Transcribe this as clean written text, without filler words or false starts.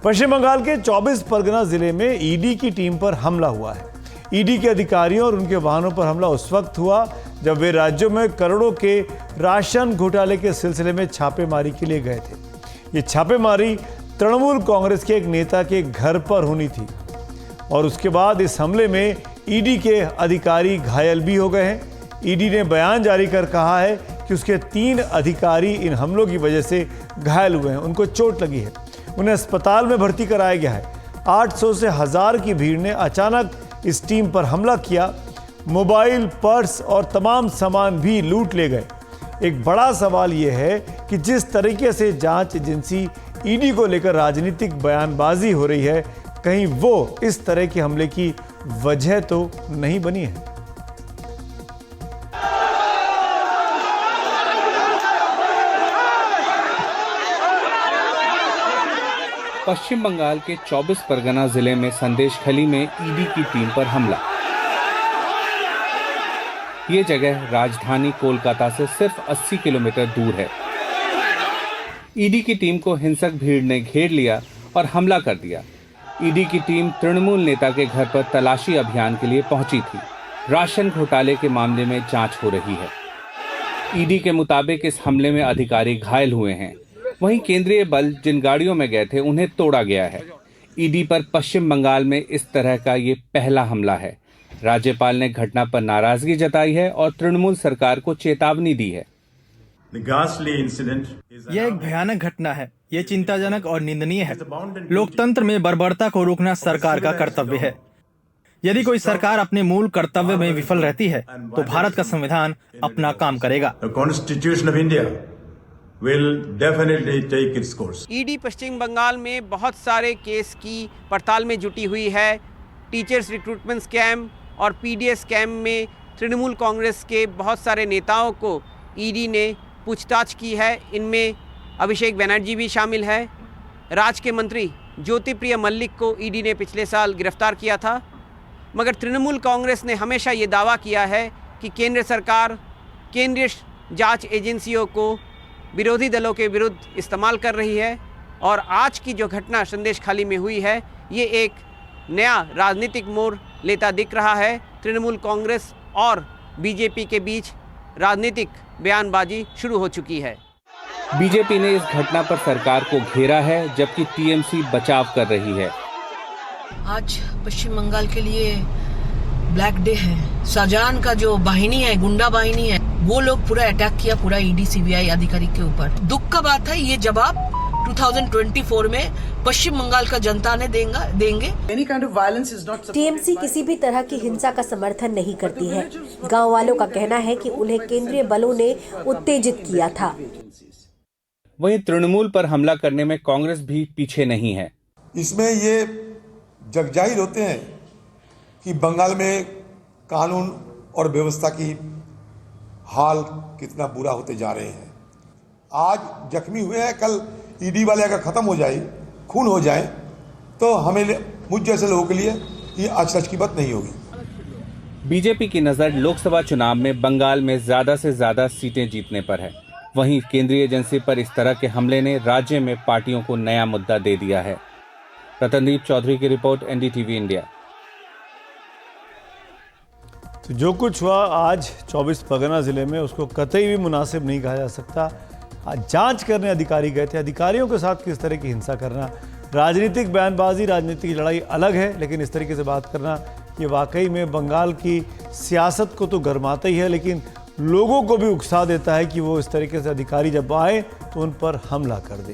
पश्चिम बंगाल के 24 परगना जिले में ईडी की टीम पर हमला हुआ है। ईडी के अधिकारियों और उनके वाहनों पर हमला उस वक्त हुआ जब वे राज्यों में करोड़ों के राशन घोटाले के सिलसिले में छापेमारी के लिए गए थे। ये छापेमारी तृणमूल कांग्रेस के एक नेता के घर पर होनी थी और उसके बाद इस हमले में ईडी के अधिकारी घायल भी हो गए हैं। ईडी ने बयान जारी कर कहा है कि उसके 3 अधिकारी इन हमलों की वजह से घायल हुए हैं, उनको चोट लगी है, उन्हें अस्पताल में भर्ती कराया गया है। 800 से 1000 की भीड़ ने अचानक इस टीम पर हमला किया। मोबाइल, पर्स और तमाम सामान भी लूट ले गए। एक बड़ा सवाल यह है कि जिस तरीके से जांच एजेंसी ईडी को लेकर राजनीतिक बयानबाजी हो रही है, कहीं वो इस तरह के हमले की वजह तो नहीं बनी है। पश्चिम बंगाल के 24 परगना जिले में संदेशखली में ईडी की टीम पर हमला। ये जगह राजधानी कोलकाता से सिर्फ 80 किलोमीटर दूर है। ईडी की टीम को हिंसक भीड़ ने घेर लिया और हमला कर दिया। ईडी की टीम तृणमूल नेता के घर पर तलाशी अभियान के लिए पहुंची थी। राशन घोटाले के मामले में जांच हो रही है। ईडी के मुताबिक इस हमले में अधिकारी घायल हुए हैं। वहीं केंद्रीय बल जिन गाड़ियों में गए थे उन्हें तोड़ा गया है। ईडी पर पश्चिम बंगाल में इस तरह का ये पहला हमला है। राज्यपाल ने घटना पर नाराजगी जताई है और तृणमूल सरकार को चेतावनी दी है। यह एक भयानक घटना है। ये चिंताजनक और निंदनीय है। लोकतंत्र में बर्बरता को रोकना सरकार का कर्तव्य है। यदि कोई सरकार अपने मूल कर्तव्य में विफल रहती है तो भारत का संविधान अपना काम करेगा। ईडी पश्चिम बंगाल में बहुत सारे केस की पड़ताल में जुटी हुई है। टीचर्स रिक्रूटमेंट स्कैम और पीडीएस स्कैम में तृणमूल कांग्रेस के बहुत सारे नेताओं को ईडी ने पूछताछ की है। इनमें अभिषेक बनर्जी भी शामिल है। राज्य के मंत्री ज्योतिप्रिय मल्लिक को ईडी ने पिछले साल गिरफ्तार किया था। मगर तृणमूल कांग्रेस ने हमेशा ये दावा किया है कि केंद्र सरकार केंद्रीय जांच एजेंसियों को विरोधी दलों के विरुद्ध इस्तेमाल कर रही है। और आज की जो घटना संदेशखाली में हुई है, ये एक नया राजनीतिक मोड़ लेता दिख रहा है। तृणमूल कांग्रेस और बीजेपी के बीच राजनीतिक बयानबाजी शुरू हो चुकी है। बीजेपी ने इस घटना पर सरकार को घेरा है, जबकि टीएमसी बचाव कर रही है। आज पश्चिम बंगाल के लिए ब्लैक डे है। शाहजहां का जो बाहिनी है, गुंडा बाहिनी है, वो लोग पूरा अटैक किया पूरा ईडी सीबीआई अधिकारी के ऊपर। दुख का बात है, ये जवाब 2024 में पश्चिम बंगाल का जनता ने देंगे। टीएमसी किसी भी तरह की हिंसा का समर्थन नहीं करती है। गांव वालों का कहना है कि उन्हें केंद्रीय बलों ने उत्तेजित किया था। वहीं तृणमूल पर हमला करने में कांग्रेस भी पीछे नहीं है। इसमें ये जगजाहिर होते हैं कि बंगाल में कानून और व्यवस्था की हाल कितना बुरा होते जा रहे हैं। आज जख्मी हुए हैं, कल ईडी वाले अगर खत्म हो जाए, खून हो जाए, तो हमें मुझ जैसे लोगों के लिए ये अचरज की बात नहीं होगी। बीजेपी की नजर लोकसभा चुनाव में बंगाल में ज्यादा से ज्यादा सीटें जीतने पर है। वहीं केंद्रीय एजेंसी पर इस तरह के हमले ने राज्य में पार्टियों को नया मुद्दा दे दिया है। रतनदीप चौधरी की रिपोर्ट, एनडीटीवी इंडिया। तो जो कुछ हुआ आज 24 परगना जिले में, उसको कतई भी मुनासिब नहीं कहा जा सकता। जांच करने अधिकारी गए थे, अधिकारियों के साथ किस तरह की हिंसा करना, राजनीतिक बयानबाजी, राजनीतिक लड़ाई अलग है, लेकिन इस तरीके से बात करना ये वाकई में बंगाल की सियासत को तो गरमाता ही है, लेकिन लोगों को भी उकसा देता है कि वो इस तरीके से अधिकारी जब आए तो उन पर हमला कर दे।